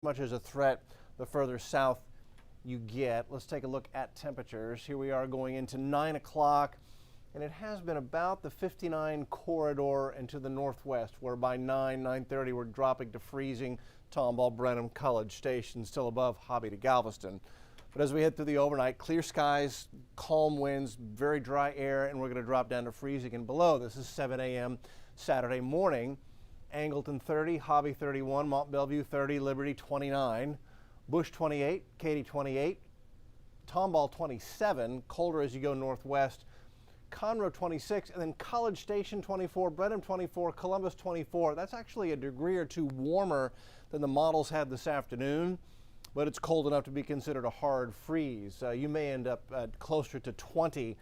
much as a threat the further south you get. Let's take a look at temperatures. Here we are going into 9 o'clock, and it has been about the 59 corridor and to the northwest, where by 9:30 we're dropping to freezing. Tomball, Brenham, College Station still above Hobby to Galveston. But as we head through the overnight, clear skies, calm winds, very dry air, and we're going to drop down to freezing and below. This is 7 a.m. Saturday morning. Angleton 30, Hobby 31, Mont Belvieu 30, Liberty 29, Bush 28, Katy 28, Tomball 27, colder as you go northwest, Conroe 26, and then College Station 24, Brenham 24, Columbus 24. That's actually a degree or two warmer than the models had this afternoon, but it's cold enough to be considered a hard freeze. You may end up closer to 20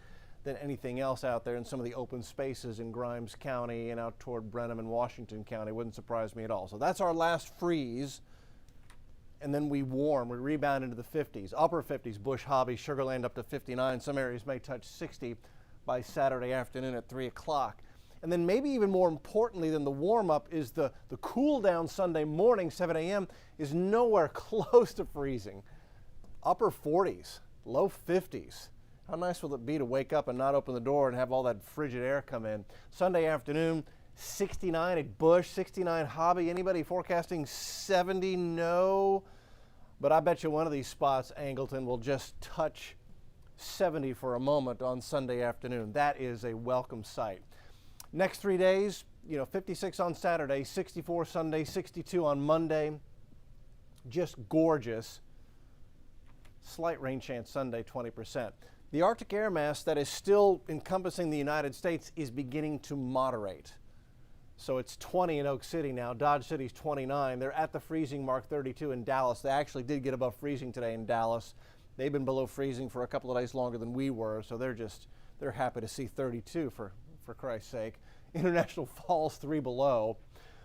than anything else out there in some of the open spaces in Grimes County and out toward Brenham and Washington County. Wouldn't surprise me at all. So that's our last freeze, and then we rebound into the 50s, upper 50s, Bush, Hobby, Sugar Land up to 59. Some areas may touch 60 by Saturday afternoon at 3 o'clock. And then maybe even more importantly than the warm-up is the cool down Sunday morning, 7 a.m., is nowhere close to freezing. Upper 40s, low 50s. How nice will it be to wake up and not open the door and have all that frigid air come in? Sunday afternoon, 69 at Bush, 69 Hobby. Anybody forecasting 70? No. But I bet you one of these spots, Angleton, will just touch 70 for a moment on Sunday afternoon. That is a welcome sight. Next 3 days, 56 on Saturday, 64 Sunday, 62 on Monday. Just gorgeous. Slight rain chance Sunday, 20%. The Arctic air mass that is still encompassing the United States is beginning to moderate. So it's 20 in Oak City now. Dodge City's 29. They're at the freezing mark, 32 in Dallas. They actually did get above freezing today in Dallas. They've been below freezing for a couple of days longer than we were, so they're happy to see 32 for Christ's sake. International Falls 3 below,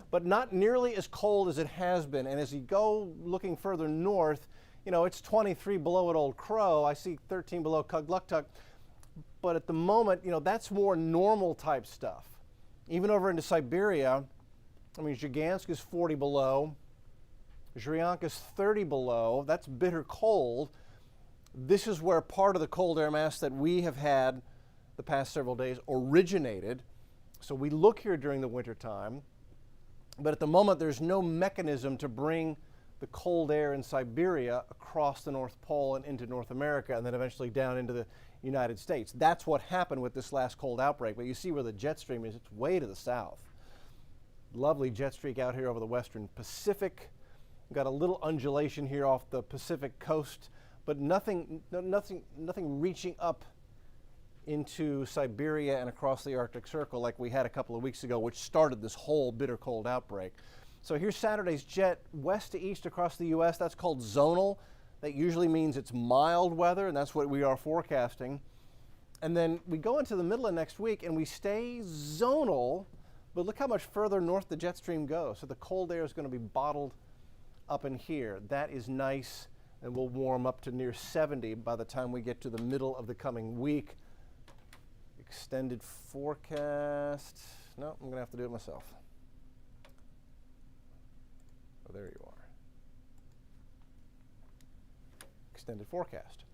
but not nearly as cold as it has been. And as you go looking further north, it's 23 below at Old Crow. I see 13 below Kugluktuk. But at the moment, that's more normal type stuff. Even over into Siberia, Zhigansk is 40 below. Zhuryansk is 30 below. That's bitter cold. This is where part of the cold air mass that we have had the past several days originated. So we look here during the winter time, but at the moment there's no mechanism to bring the cold air in Siberia across the North Pole and into North America and then eventually down into the United States. That's what happened with this last cold outbreak. But you see where the jet stream is, it's way to the south. Lovely jet streak out here over the western Pacific. We've got a little undulation here off the Pacific coast, but nothing reaching up into Siberia and across the Arctic Circle like we had a couple of weeks ago, which started this whole bitter cold outbreak. So here's Saturday's jet west to east across the U.S. That's called zonal. That usually means it's mild weather, and that's what we are forecasting. And then we go into the middle of next week and we stay zonal, but look how much further north the jet stream goes. So the cold air is going to be bottled up in here. That is nice, and we'll warm up to near 70 by the time we get to the middle of the coming week. Extended forecast. No, I'm going to have to do it myself. Oh, there you are. Extended forecast.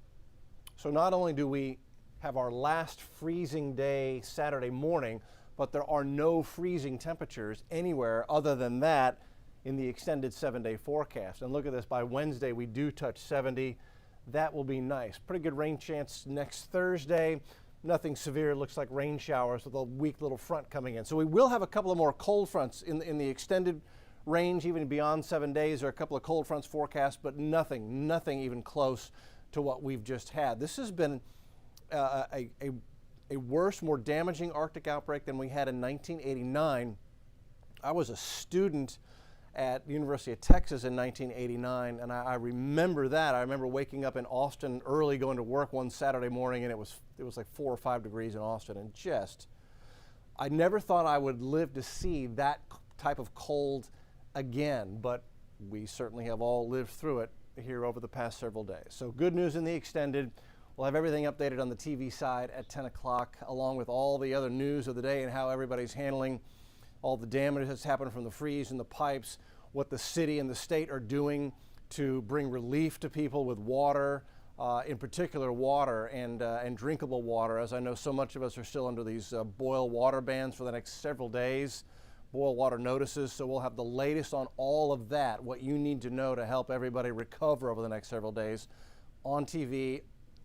So not only do we have our last freezing day Saturday morning, but there are no freezing temperatures anywhere other than that in the extended 7-day forecast. And look at this, by Wednesday we do touch 70. That will be nice. Pretty good rain chance next Thursday. Nothing severe, looks like rain showers with a weak little front coming in. So we will have a couple of more cold fronts in the extended range, even beyond 7 days. There are a couple of cold fronts forecast, but nothing even close to what we've just had. This has been a worse, more damaging Arctic outbreak than we had in 1989. I was a student at the University of Texas in 1989, and I remember that. I remember waking up in Austin early, going to work one Saturday morning, and it was like 4 or 5 degrees in Austin, and I never thought I would live to see that type of cold again, but we certainly have all lived through it here over the past several days. So good news in the extended. We'll have everything updated on the TV side at 10 o'clock, along with all the other news of the day and how everybody's handling all the damage that's happened from the freeze and the pipes, what the city and the state are doing to bring relief to people with water, in particular water and drinkable water, as I know so much of us are still under these boil water bans for the next several days, boil water notices. So we'll have the latest on all of that, what you need to know to help everybody recover over the next several days, on TV,